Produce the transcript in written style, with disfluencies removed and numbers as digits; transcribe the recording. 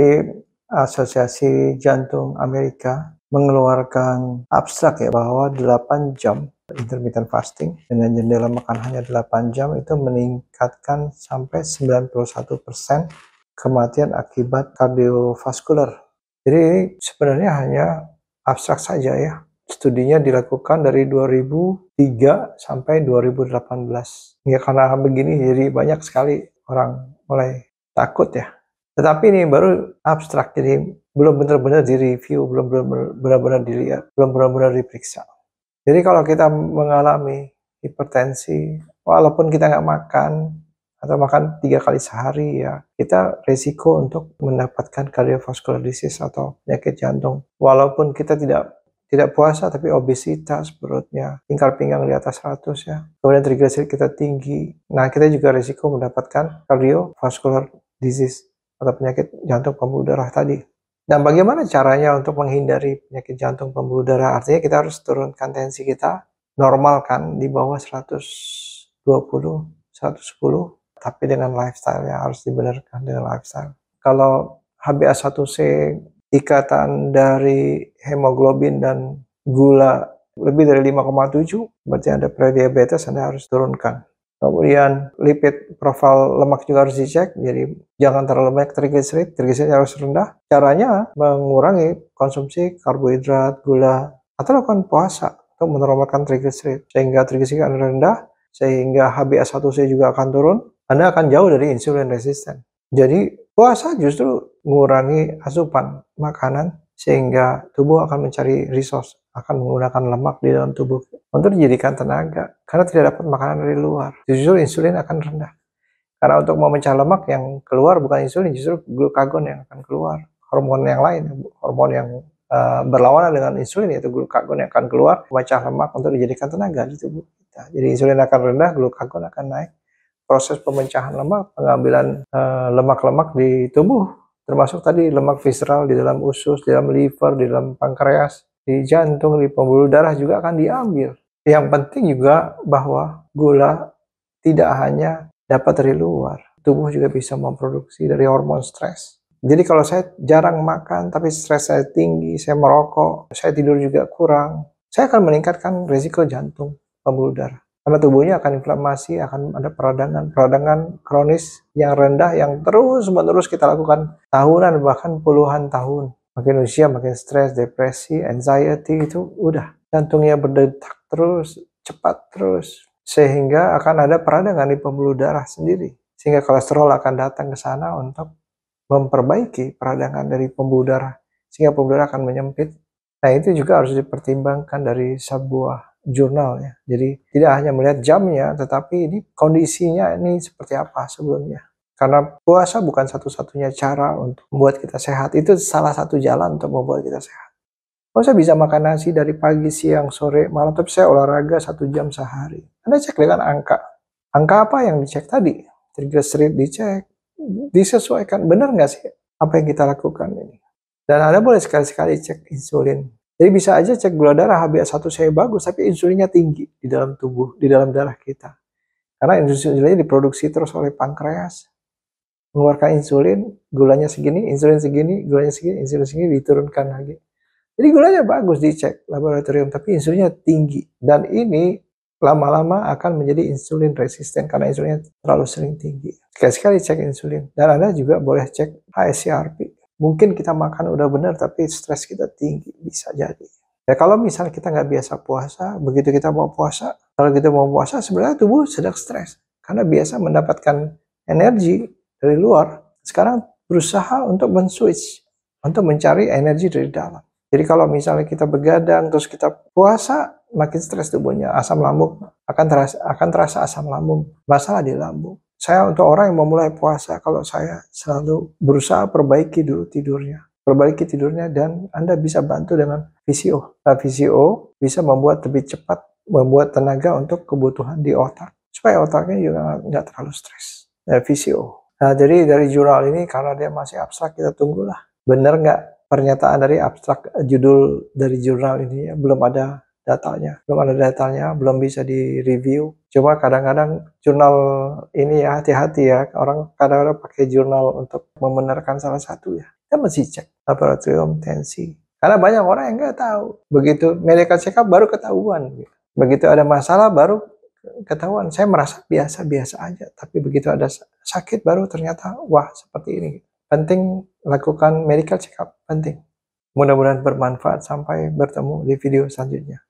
Jadi Asosiasi Jantung Amerika mengeluarkan abstrak ya bahwa 8 jam intermittent fasting dengan jendela makan hanya 8 jam itu meningkatkan sampai 91% kematian akibat kardiovaskular. Jadi sebenarnya hanya abstrak saja ya. Studinya dilakukan dari 2003 sampai 2018. Ya karena begini jadi banyak sekali orang mulai takut ya. Tetapi ini baru abstrak, jadi belum benar-benar direview, belum benar-benar dilihat, belum benar-benar diperiksa. Jadi kalau kita mengalami hipertensi, walaupun kita nggak makan atau makan 3 kali sehari ya, kita risiko untuk mendapatkan cardiovascular disease atau penyakit jantung. Walaupun kita tidak puasa tapi obesitas, perutnya, tingkal pinggang di atas 100 ya, kemudian trigliserid kita tinggi, nah kita juga risiko mendapatkan cardiovascular disease atau penyakit jantung pembuluh darah tadi. Dan bagaimana caranya untuk menghindari penyakit jantung pembuluh darah? Artinya kita harus turunkan tensi kita, normalkan di bawah 120, 110, tapi dengan lifestyle-nya harus dibenarkan dengan lifestyle. Kalau HbA1c, ikatan dari hemoglobin dan gula lebih dari 5,7, berarti Anda prediabetes, Anda harus turunkan. Kemudian lipid profil lemak juga harus dicek, jadi jangan terlalu banyak trigliserid harus rendah. Caranya mengurangi konsumsi karbohidrat, gula, atau lakukan puasa untuk menormalkan trigliserid sehingga trigliserid akan rendah, sehingga HbA1c juga akan turun. Anda akan jauh dari insulin resisten. Jadi puasa justru mengurangi asupan makanan sehingga tubuh akan mencari resource, akan menggunakan lemak di dalam tubuh untuk dijadikan tenaga karena tidak dapat makanan dari luar. Justru insulin akan rendah. Karena untuk memecah lemak yang keluar bukan insulin, justru glukagon yang akan keluar. Hormon yang lain, hormon yang berlawanan dengan insulin yaitu glukagon yang akan keluar memecah lemak untuk dijadikan tenaga di tubuh kita. Jadi insulin akan rendah, glukagon akan naik. Proses pemecahan lemak, pengambilan lemak-lemak di tubuh, termasuk tadi lemak visceral di dalam usus, di dalam liver, di dalam pankreas, di jantung, di pembuluh darah juga akan diambil. Yang penting juga bahwa gula tidak hanya dapat dari luar, tubuh juga bisa memproduksi dari hormon stres. Jadi kalau saya jarang makan tapi stres saya tinggi, saya merokok, saya tidur juga kurang, saya akan meningkatkan risiko jantung, pembuluh darah. Karena tubuhnya akan inflamasi, akan ada peradangan kronis yang rendah yang terus-menerus kita lakukan tahunan bahkan puluhan tahun. Makin usia makin stres, depresi, anxiety itu udah jantungnya berdetak terus, cepat terus, sehingga akan ada peradangan di pembuluh darah sendiri. Sehingga kolesterol akan datang ke sana untuk memperbaiki peradangan dari pembuluh darah, sehingga pembuluh darah akan menyempit. Nah itu juga harus dipertimbangkan dari sebuah jurnal ya. Jadi tidak hanya melihat jamnya, tetapi ini kondisinya ini seperti apa sebelumnya. Karena puasa bukan satu-satunya cara untuk membuat kita sehat. Itu salah satu jalan untuk membuat kita sehat. Oh, saya bisa makan nasi dari pagi, siang, sore, malam, tapi saya olahraga 1 jam sehari. Anda cek dengan angka. Angka apa yang dicek tadi? Trigliserid dicek, disesuaikan. Benar nggak sih apa yang kita lakukan ini? Dan Anda boleh sekali-sekali cek insulin. Jadi bisa aja cek gula darah HbA1c bagus, tapi insulinnya tinggi di dalam tubuh, di dalam darah kita. Karena insulinnya diproduksi terus oleh pankreas. Mengeluarkan insulin, gulanya segini, insulin segini, gulanya segini, insulin segini, diturunkan lagi. Jadi gulanya bagus dicek laboratorium, tapi insulinnya tinggi. Dan ini lama-lama akan menjadi insulin resisten karena insulinnya terlalu sering tinggi. Sekali-sekali cek insulin. Dan Anda juga boleh cek HSCRP. Mungkin kita makan udah benar tapi stres kita tinggi, bisa jadi. Ya kalau misalnya kita nggak biasa puasa, begitu kita mau puasa, kalau kita mau puasa sebenarnya tubuh sedang stres. Karena biasa mendapatkan energi dari luar. Sekarang berusaha untuk men-switch, untuk mencari energi dari dalam. Jadi kalau misalnya kita begadang, terus kita puasa, makin stres tubuhnya, asam lambung akan terasa asam lambung, masalah di lambung. Saya untuk orang yang memulai puasa, kalau saya selalu berusaha perbaiki dulu tidurnya. Perbaiki tidurnya dan Anda bisa bantu dengan VCO. Nah, VCO bisa membuat lebih cepat, membuat tenaga untuk kebutuhan di otak. Supaya otaknya juga nggak terlalu stres. Nah, VCO. Nah, jadi dari jurnal ini, karena dia masih abstrak, kita tunggulah. Benar nggak pernyataan dari abstrak judul dari jurnal ini? Belum ada datanya, belum bisa direview. Cuma kadang-kadang jurnal ini ya hati-hati ya, orang kadang-kadang pakai jurnal untuk membenarkan salah satu ya. kita mesti cek laboratorium, tensi. Karena banyak orang yang nggak tahu. Begitu medical check up baru ketahuan. Begitu ada masalah baru ketahuan. Saya merasa biasa-biasa aja, tapi begitu ada sakit baru ternyata wah seperti ini. Penting lakukan medical check up, penting. Mudah-mudahan bermanfaat. Sampai bertemu di video selanjutnya.